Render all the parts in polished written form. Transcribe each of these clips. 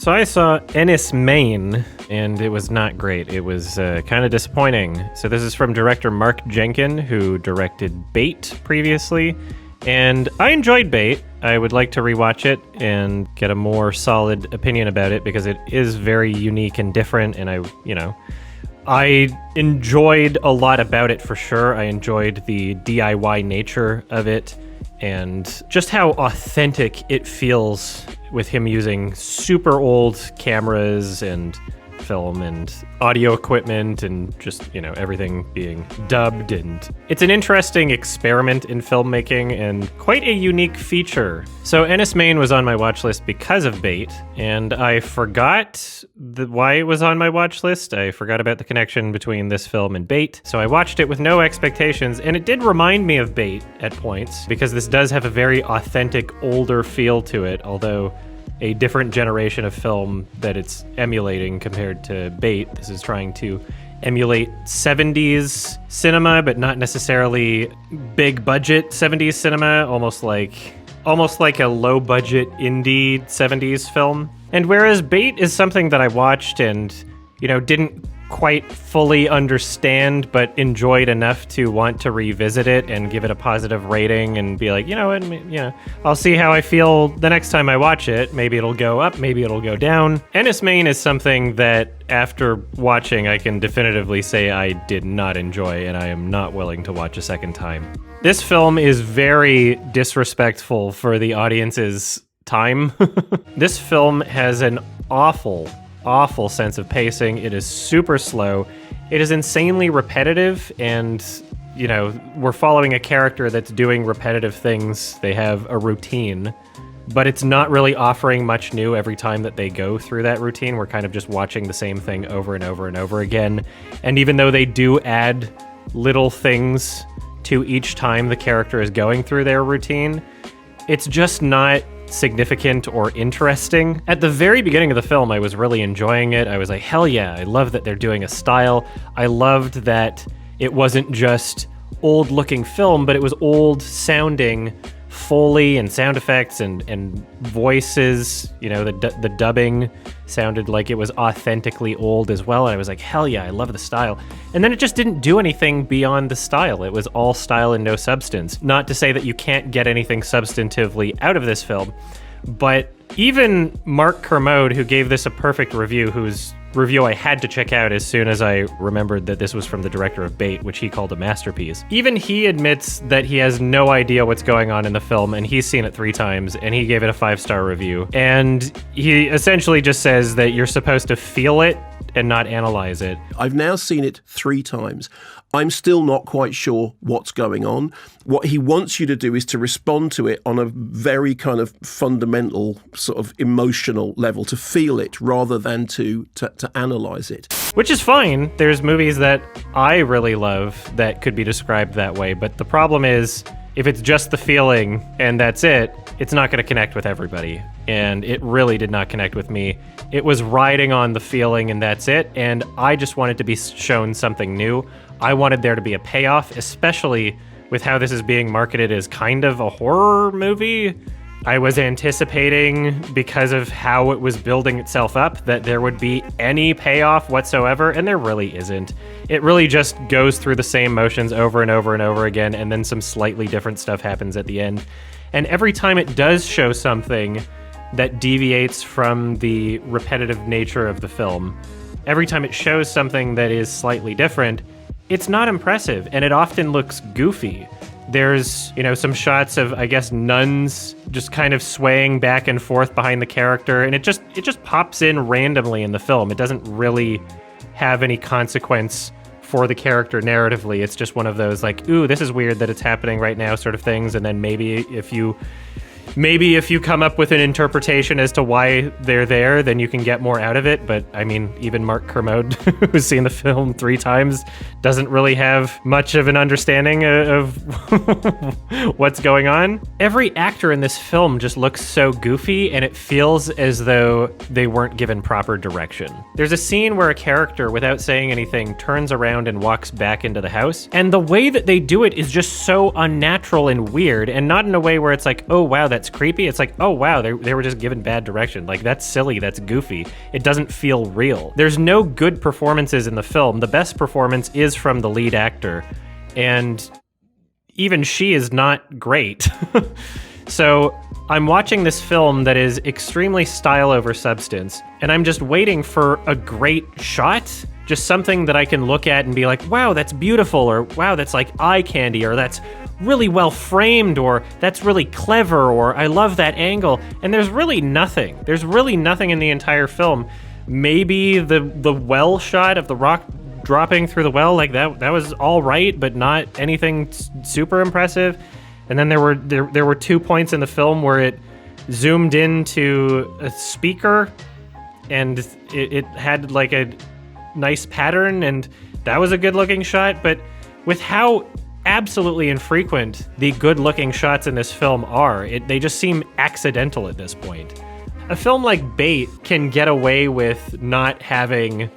So I saw Enys Men, and it was not great. It was kind of disappointing. So this is from director Mark Jenkin, who directed Bait previously. And I enjoyed Bait. I would like to rewatch it and get a more solid opinion about it because it is very unique and different. And I enjoyed a lot about it for sure. I enjoyed the DIY nature of it and just how authentic it feels with him using super old cameras and film and audio equipment and just, everything being dubbed. And it's an interesting experiment in filmmaking and quite a unique feature. So Enys Men was on my watch list because of Bait, and I forgot why it was on my watch list. I forgot about the connection between this film and Bait. So I watched it with no expectations, and it did remind me of Bait at points because this does have a very authentic, older feel to it, although a different generation of film that it's emulating compared to Bait. This is trying to emulate 70s cinema, but not necessarily big budget 70s cinema, almost like a low budget indie 70s film. And whereas Bait is something that I watched and, didn't quite fully understand, but enjoyed enough to want to revisit it and give it a positive rating and be like, I'll see how I feel the next time I watch it. Maybe it'll go up, maybe it'll go down. Enys Men is something that after watching, I can definitively say I did not enjoy, and I am not willing to watch a second time. This film is very disrespectful for the audience's time. This film has an awful sense of pacing. It is super slow. It is insanely repetitive, and we're following a character that's doing repetitive things. They have a routine, but it's not really offering much new every time that they go through that routine. We're kind of just watching the same thing over and over and over again. And even though they do add little things to each time the character is going through their routine, it's just not significant or interesting. At the very beginning of the film, I was really enjoying it. I was like, hell yeah, I love that they're doing a style. I loved that it wasn't just old looking film, but it was old sounding Foley and sound effects and voices. The dubbing sounded like it was authentically old as well. And I was like, hell yeah, I love the style. And then it just didn't do anything beyond the style. It was all style and no substance. Not to say that you can't get anything substantively out of this film, but even Mark Kermode, who gave this a perfect review, whose review I had to check out as soon as I remembered that this was from the director of Bait, which he called a masterpiece. Even he admits that he has no idea what's going on in the film, and he's seen it 3 times, and he gave it a 5-star review. And he essentially just says that you're supposed to feel it and not analyze it. I've now seen it 3 times. I'm still not quite sure what's going on. What he wants you to do is to respond to it on a very kind of fundamental sort of emotional level, to feel it rather than to analyze it. Which is fine. There's movies that I really love that could be described that way. But the problem is, if it's just the feeling and that's it, it's not going to connect with everybody. And it really did not connect with me. It was riding on the feeling and that's it. And I just wanted to be shown something new. I wanted there to be a payoff, especially with how this is being marketed as kind of a horror movie. I was anticipating, because of how it was building itself up, that there would be any payoff whatsoever, and there really isn't. It really just goes through the same motions over and over and over again, and then some slightly different stuff happens at the end. And every time it does show something that deviates from the repetitive nature of the film, every time it shows something that is slightly different, it's not impressive, and it often looks goofy. There's, some shots of, I guess, nuns just kind of swaying back and forth behind the character, and it just pops in randomly in the film. It doesn't really have any consequence for the character narratively. It's just one of those, like, ooh, this is weird that it's happening right now sort of things, and then maybe if you come up with an interpretation as to why they're there, then you can get more out of it. But I mean, even Mark Kermode, who's seen the film 3 times, doesn't really have much of an understanding of what's going on. Every actor in this film just looks so goofy, and it feels as though they weren't given proper direction. There's a scene where a character, without saying anything, turns around and walks back into the house. And the way that they do it is just so unnatural and weird, and not in a way where it's like, oh wow, that that's creepy. It's like, oh wow, they were just given bad direction. Like, that's silly, that's goofy. It doesn't feel real. There's no good performances in the film. The best performance is from the lead actor, and even she is not great. So I'm watching this film that is extremely style over substance, and I'm just waiting for a great shot, just something that I can look at and be like, wow, that's beautiful, or wow, that's like eye candy, or that's really well framed, or that's really clever, or I love that angle. And there's really nothing. There's really nothing in the entire film. Maybe the well shot of the rock dropping through the well, like that was all right, but not anything super impressive. And then there were 2 points in the film where it zoomed into a speaker, and it had like a nice pattern, and that was a good looking shot. But with how absolutely infrequent the good looking shots in this film are, they just seem accidental at this point. A film like Bait can get away with not having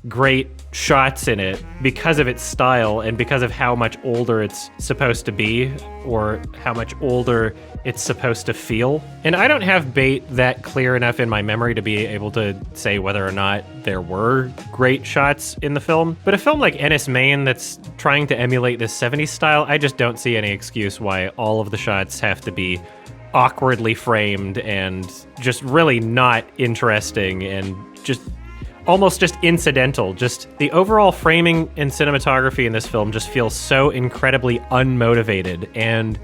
great shots in it because of its style and because of how much older it's supposed to be, or how much older it's supposed to feel. And I don't have Bait that clear enough in my memory to be able to say whether or not there were great shots in the film. But a film like Enys Men that's trying to emulate this 70s style, I just don't see any excuse why all of the shots have to be awkwardly framed and just really not interesting and just almost just incidental. Just the overall framing and cinematography in this film just feels so incredibly unmotivated, and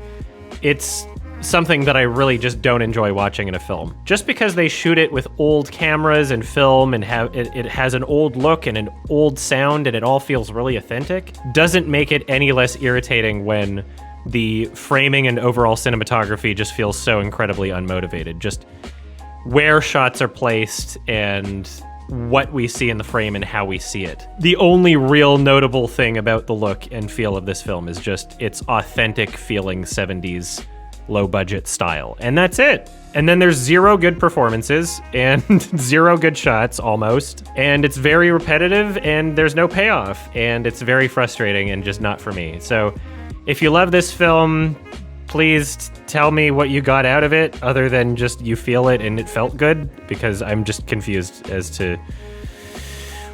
it's something that I really just don't enjoy watching in a film. Just because they shoot it with old cameras and film and it has an old look and an old sound and it all feels really authentic, doesn't make it any less irritating when the framing and overall cinematography just feels so incredibly unmotivated. Just where shots are placed and what we see in the frame and how we see it. The only real notable thing about the look and feel of this film is just its authentic feeling 70s low budget style. And that's it. And then there's 0 good performances and 0 good shots almost. And it's very repetitive and there's no payoff. And it's very frustrating and just not for me. So if you love this film, please tell me what you got out of it other than just you feel it and it felt good, because I'm just confused as to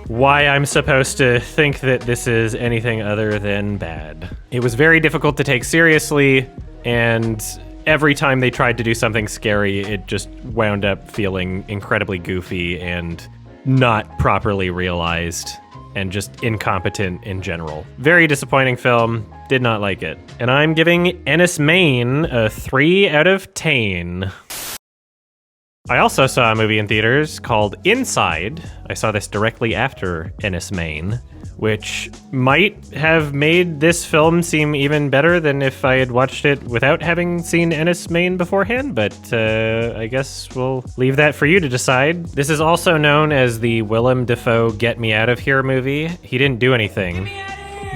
why I'm supposed to think that this is anything other than bad. It was very difficult to take seriously, and every time they tried to do something scary, it just wound up feeling incredibly goofy and not properly realized and just incompetent in general. Very disappointing film. Did not like it. And I'm giving Enys Men a 3 out of 10. I also saw a movie in theaters called Inside. I saw this directly after Enys Men, which might have made this film seem even better than if I had watched it without having seen Enys Men beforehand, but I guess we'll leave that for you to decide. This is also known as the Willem Dafoe Get Me Out of Here movie. He didn't do anything.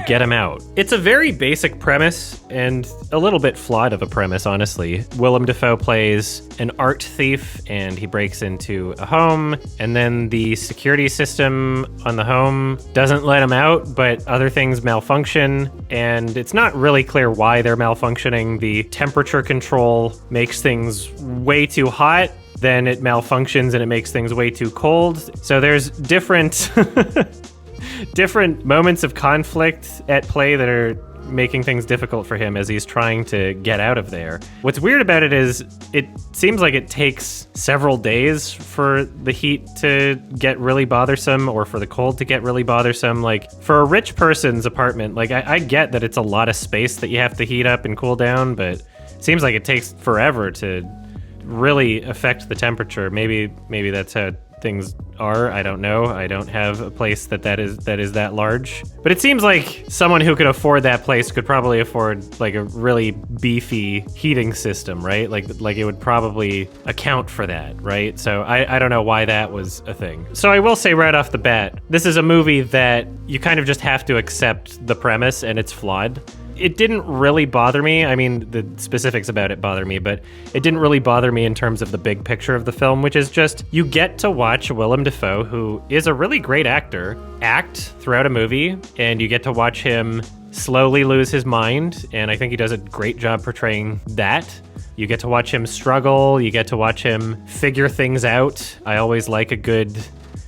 Get him out. It's a very basic premise and a little bit flawed of a premise, honestly. Willem Dafoe plays an art thief and he breaks into a home, and then the security system on the home doesn't let him out, but other things malfunction, and it's not really clear why they're malfunctioning. The temperature control makes things way too hot, then it malfunctions and it makes things way too cold. So there's different different moments of conflict at play that are making things difficult for him as he's trying to get out of there. What's weird about it is it seems like it takes several days for the heat to get really bothersome, or for the cold to get really bothersome. Like, for a rich person's apartment, like I get that it's a lot of space that you have to heat up and cool down, but it seems like it takes forever to really affect the temperature. Maybe that's how things are. I don't know. I don't have a place that is that large. But it seems like someone who could afford that place could probably afford like a really beefy heating system, right? Like it would probably account for that, right? So I don't know why that was a thing. So I will say right off the bat, this is a movie that you kind of just have to accept the premise, and it's flawed. It didn't really bother me. I mean, the specifics about it bother me, but it didn't really bother me in terms of the big picture of the film, which is just you get to watch Willem Dafoe, who is a really great actor, act throughout a movie, and you get to watch him slowly lose his mind, and I think he does a great job portraying that. You get to watch him struggle. You get to watch him figure things out. I always like a good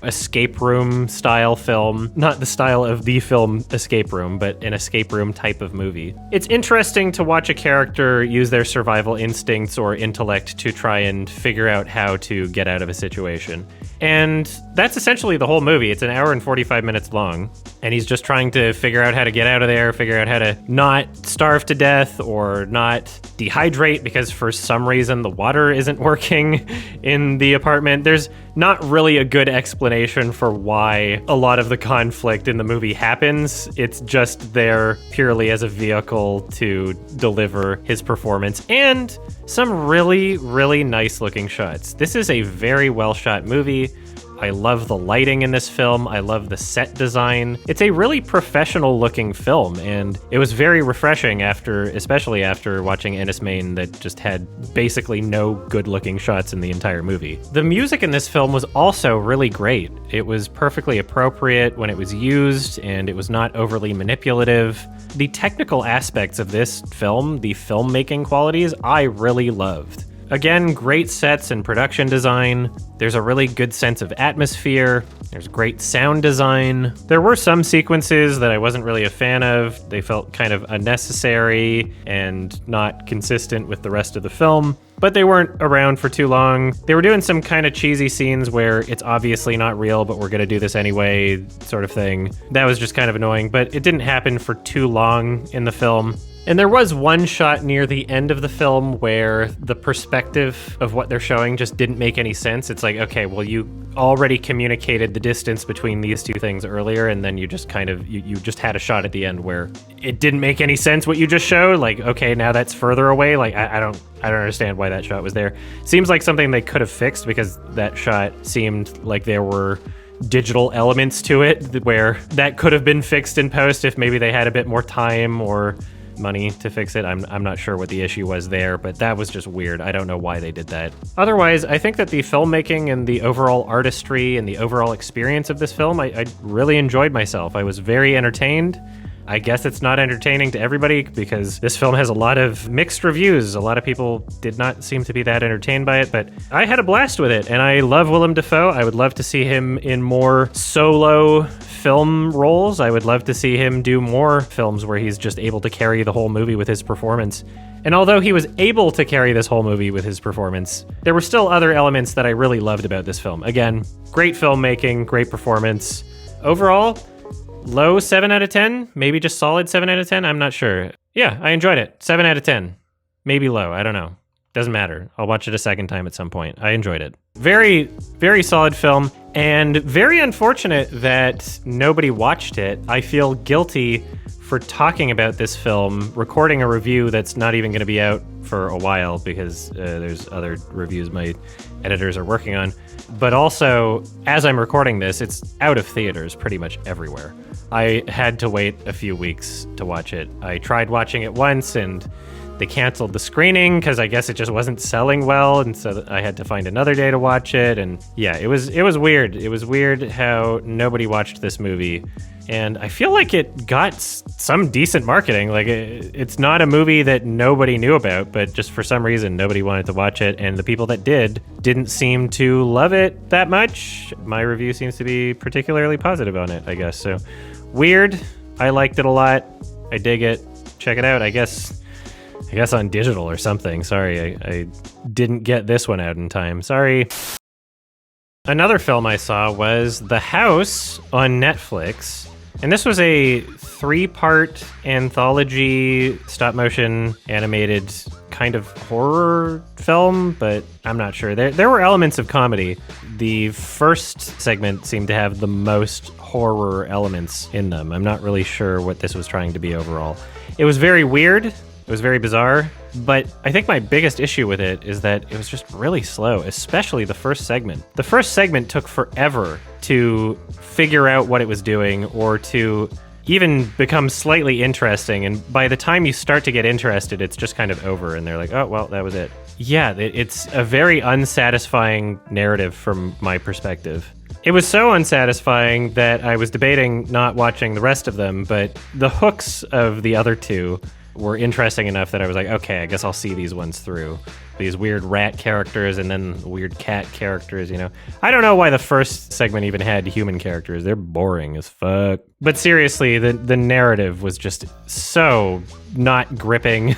escape room style film. Not the style of the film Escape Room, but an escape room type of movie. It's interesting to watch a character use their survival instincts or intellect to try and figure out how to get out of a situation. And that's essentially the whole movie. It's an hour and 45 minutes long, and he's just trying to figure out how to get out of there, figure out how to not starve to death or not dehydrate because for some reason the water isn't working in the apartment. There's not really a good explanation for why a lot of the conflict in the movie happens. It's just there purely as a vehicle to deliver his performance and some really, really nice looking shots. This is a very well shot movie. I love the lighting in this film. I love the set design. It's a really professional looking film, and it was very refreshing especially after watching Enys Men that just had basically no good looking shots in the entire movie. The music in this film was also really great. It was perfectly appropriate when it was used, and it was not overly manipulative. The technical aspects of this film, the filmmaking qualities, I really loved. Again, great sets and production design. There's a really good sense of atmosphere. There's great sound design. There were some sequences that I wasn't really a fan of. They felt kind of unnecessary and not consistent with the rest of the film, but they weren't around for too long. They were doing some kind of cheesy scenes where it's obviously not real, but we're going to do this anyway, sort of thing. That was just kind of annoying, but it didn't happen for too long in the film. And there was one shot near the end of the film where the perspective of what they're showing just didn't make any sense. It's like, okay, well, you already communicated the distance between these two things earlier, and then you just kind of, you just had a shot at the end where it didn't make any sense what you just showed. Like, okay, now that's further away. Like, I don't understand why that shot was there. Seems like something they could have fixed because that shot seemed like there were digital elements to it where that could have been fixed in post if maybe they had a bit more time or money to fix it. I'm not sure what the issue was there, but that was just weird. I don't know why they did that. Otherwise, I think that the filmmaking and the overall artistry and the overall experience of this film, I really enjoyed myself. I was very entertained. I guess it's not entertaining to everybody because this film has a lot of mixed reviews. A lot of people did not seem to be that entertained by it, but I had a blast with it, and I love Willem Dafoe. I would love to see him in more solo film roles. I would love to see him do more films where he's just able to carry the whole movie with his performance. And although he was able to carry this whole movie with his performance, there were still other elements that I really loved about this film. Again, great filmmaking, great performance. Overall, low 7 out of 10, maybe just solid 7 out of 10. I'm not sure. Yeah, I enjoyed it. 7 out of 10. Maybe low. I don't know. Doesn't matter. I'll watch it a second time at some point. I enjoyed it. Very, very solid film, and very unfortunate that nobody watched it. I feel guilty for talking about this film, recording a review that's not even going to be out for a while because there's other reviews my editors are working on. But also, as I'm recording this, it's out of theaters pretty much everywhere. I had to wait a few weeks to watch it. I tried watching it once and they canceled the screening because I guess it just wasn't selling well, and so I had to find another day to watch it. And yeah, it was weird. It was weird how nobody watched this movie, and I feel like it got some decent marketing. Like it's not a movie that nobody knew about, but just for some reason nobody wanted to watch it, and the people that didn't seem to love it that much. My review seems to be particularly positive on it, I guess. So weird. I liked it a lot. I dig it. Check it out. I guess on digital or something. Sorry, I didn't get this one out in time. Sorry. Another film I saw was The House on Netflix. And this was a 3-part anthology, stop-motion animated kind of horror film, but I'm not sure. There were elements of comedy. The first segment seemed to have the most horror elements in them. I'm not really sure what this was trying to be overall. It was very weird. It was very bizarre, but I think my biggest issue with it is that it was just really slow, especially the first segment. The first segment took forever to figure out what it was doing or to even become slightly interesting, and by the time you start to get interested, it's just kind of over, and they're like, oh, well, that was it. Yeah, it's a very unsatisfying narrative from my perspective. It was so unsatisfying that I was debating not watching the rest of them, but the hooks of the other two were interesting enough that I was like, okay, I guess I'll see these ones through. These weird rat characters and then weird cat characters, you know. I don't know why the first segment even had human characters. They're boring as fuck. But seriously, the narrative was just so not gripping.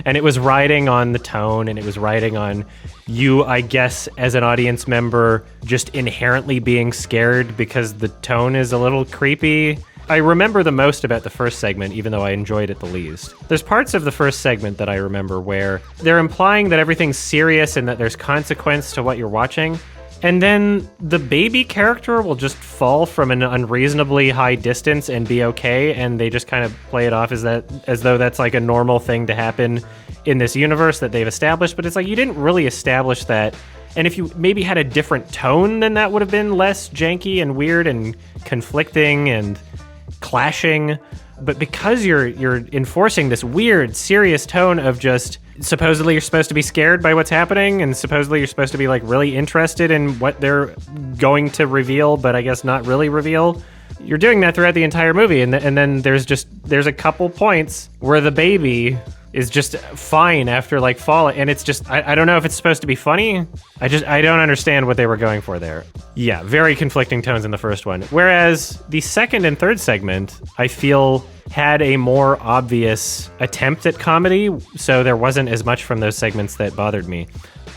And it was riding on the tone, and it was riding on you, I guess, as an audience member, just inherently being scared because the tone is a little creepy. I remember the most about the first segment, even though I enjoyed it the least. There's parts of the first segment that I remember where they're implying that everything's serious and that there's consequence to what you're watching, and then the baby character will just fall from an unreasonably high distance and be okay, and they just kind of play it off as though that's like a normal thing to happen in this universe that they've established, but it's like you didn't really establish that. And if you maybe had a different tone, then that would have been less janky and weird and conflicting and clashing. But because you're enforcing this weird, serious tone of just supposedly you're supposed to be scared by what's happening, and supposedly you're supposed to be like really interested in what they're going to reveal, but I guess not really reveal. You're doing that throughout the entire movie, and then there's a couple points where the baby is just fine after like falling, and it's just I don't know if it's supposed to be funny. I don't understand what they were going for there. Yeah, very conflicting tones in the first one. Whereas the second and third segment, I feel, had a more obvious attempt at comedy, so there wasn't as much from those segments that bothered me.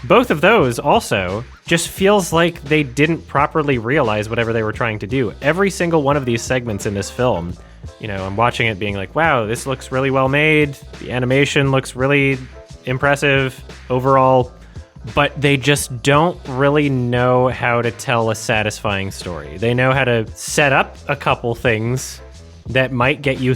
Both of those also just feels like they didn't properly realize whatever they were trying to do. Every single one of these segments in this film, you know, I'm watching it being like, wow, this looks really well made. The animation looks really impressive overall, but they just don't really know how to tell a satisfying story. They know how to set up a couple things that might get you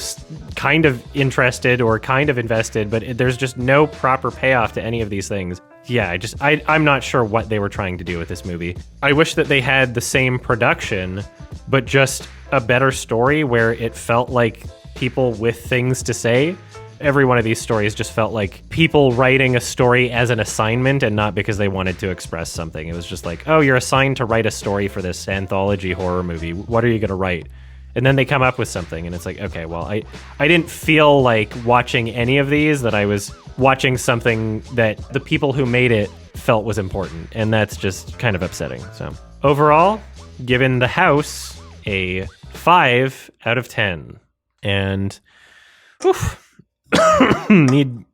kind of interested or kind of invested, but there's just no proper payoff to any of these things. Yeah, I'm not sure what they were trying to do with this movie. I wish that they had the same production, but just a better story where it felt like people with things to say. Every one of these stories just felt like people writing a story as an assignment and not because they wanted to express something. It was just like, oh, you're assigned to write a story for this anthology horror movie. What are you going to write? And then they come up with something, and it's like, okay, well, I didn't feel like watching any of these that I was watching something that the people who made it felt was important, and that's just kind of upsetting. So overall, given The House a 5 out of 10. And need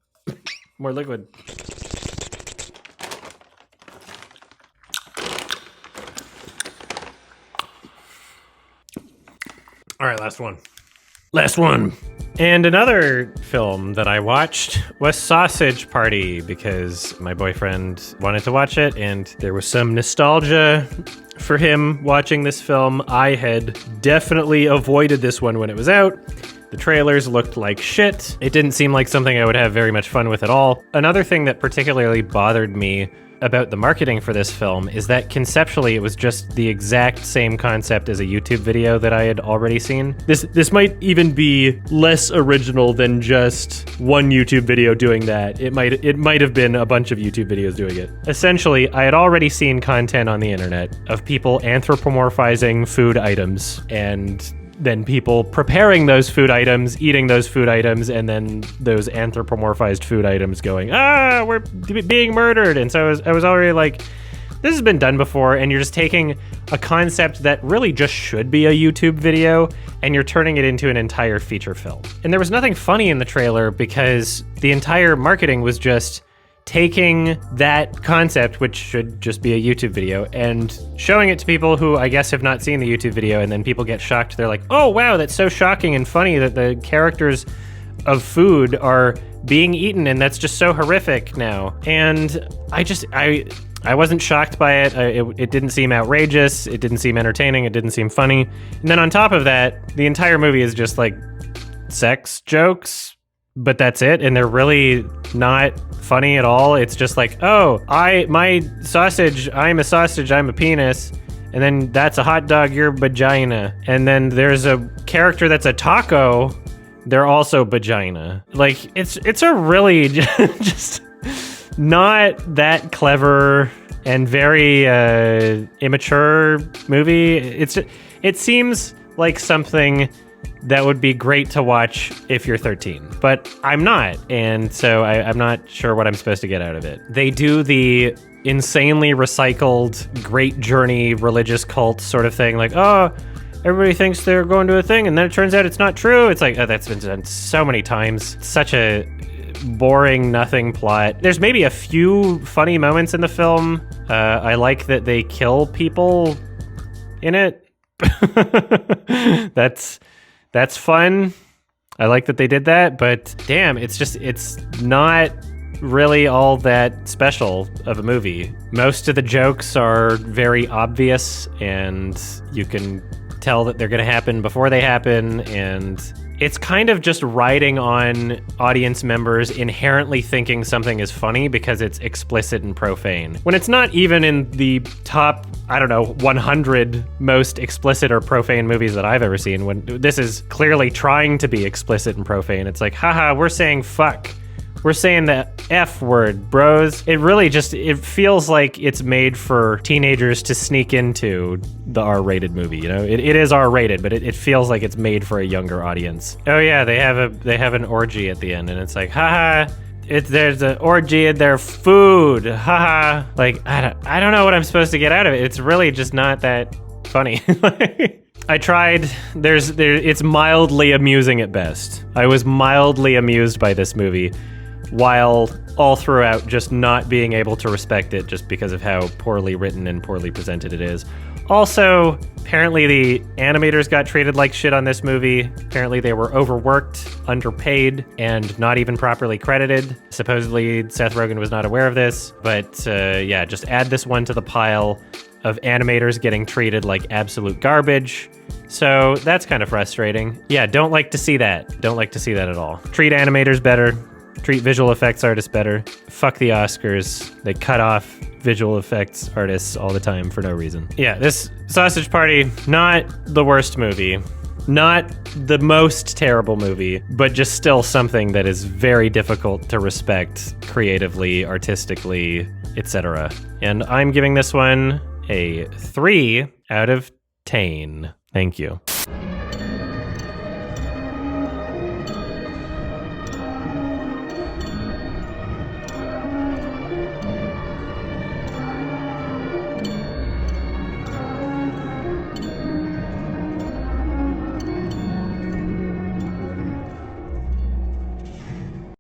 more liquid. All right, last one. And another film that I watched was Sausage Party because my boyfriend wanted to watch it, and there was some nostalgia for him watching this film. I had definitely avoided this one when it was out. The trailers looked like shit. It didn't seem like something I would have very much fun with at all. Another thing that particularly bothered me about the marketing for this film is that conceptually it was just the exact same concept as a YouTube video that I had already seen. This might even be less original than just one YouTube video doing that. It might have been a bunch of YouTube videos doing it. Essentially, I had already seen content on the internet of people anthropomorphizing food items and then people preparing those food items, eating those food items, and then those anthropomorphized food items going, we're being murdered. And so I was already like, this has been done before, and you're just taking a concept that really just should be a YouTube video, and you're turning it into an entire feature film. And there was nothing funny in the trailer because the entire marketing was just taking that concept, which should just be a YouTube video, and showing it to people who I guess have not seen the YouTube video, and then people get shocked. They're like, oh wow, that's so shocking and funny that the characters of food are being eaten, and that's just so horrific now. And I wasn't shocked by it. It didn't seem outrageous. It didn't seem entertaining. It didn't seem funny. And then on top of that, the entire movie is just like sex jokes, but that's it. And they're really not funny at all. It's just like, oh, I'm a sausage, I'm a penis. And then that's a hot dog, you're vagina. And then there's a character that's a taco, they're also vagina. Like, it's a really just not that clever and very immature movie. It seems like something that would be great to watch if you're 13. But I'm not, and so I'm not sure what I'm supposed to get out of it. They do the insanely recycled Great Journey religious cult sort of thing, like, oh, everybody thinks they're going to a thing, and then it turns out it's not true. It's like, oh, that's been done so many times. Such a boring, nothing plot. There's maybe a few funny moments in the film. I like that they kill people in it. That's fun. I like that they did that, but damn, it's not really all that special of a movie. Most of the jokes are very obvious, and you can tell that they're going to happen before they happen, and it's kind of just riding on audience members inherently thinking something is funny because it's explicit and profane. When it's not even in the top, 100 most explicit or profane movies that I've ever seen, when this is clearly trying to be explicit and profane. It's like, haha, we're saying fuck. We're saying the F word, bros. It feels like it's made for teenagers to sneak into the R-rated movie. You know, it is R-rated, but it feels like it's made for a younger audience. Oh yeah, they have an orgy at the end, and it's like, haha, there's an orgy in their food, haha. Like, I don't know what I'm supposed to get out of it. It's really just not that funny. I tried. It's mildly amusing at best. I was mildly amused by this movie, while all throughout just not being able to respect it just because of how poorly written and poorly presented it is. Also, apparently the animators got treated like shit on this movie. Apparently they were overworked, underpaid, and not even properly credited. Supposedly Seth Rogen was not aware of this, but yeah, just add this one to the pile of animators getting treated like absolute garbage. So that's kind of frustrating. Yeah, don't like to see that. Don't like to see that at all. Treat animators better. Treat visual effects artists better. Fuck the Oscars. They cut off visual effects artists all the time for no reason. Yeah, this Sausage Party, not the worst movie. Not the most terrible movie, but just still something that is very difficult to respect creatively, artistically, etc. And I'm giving this one a 3 out of 10. Thank you.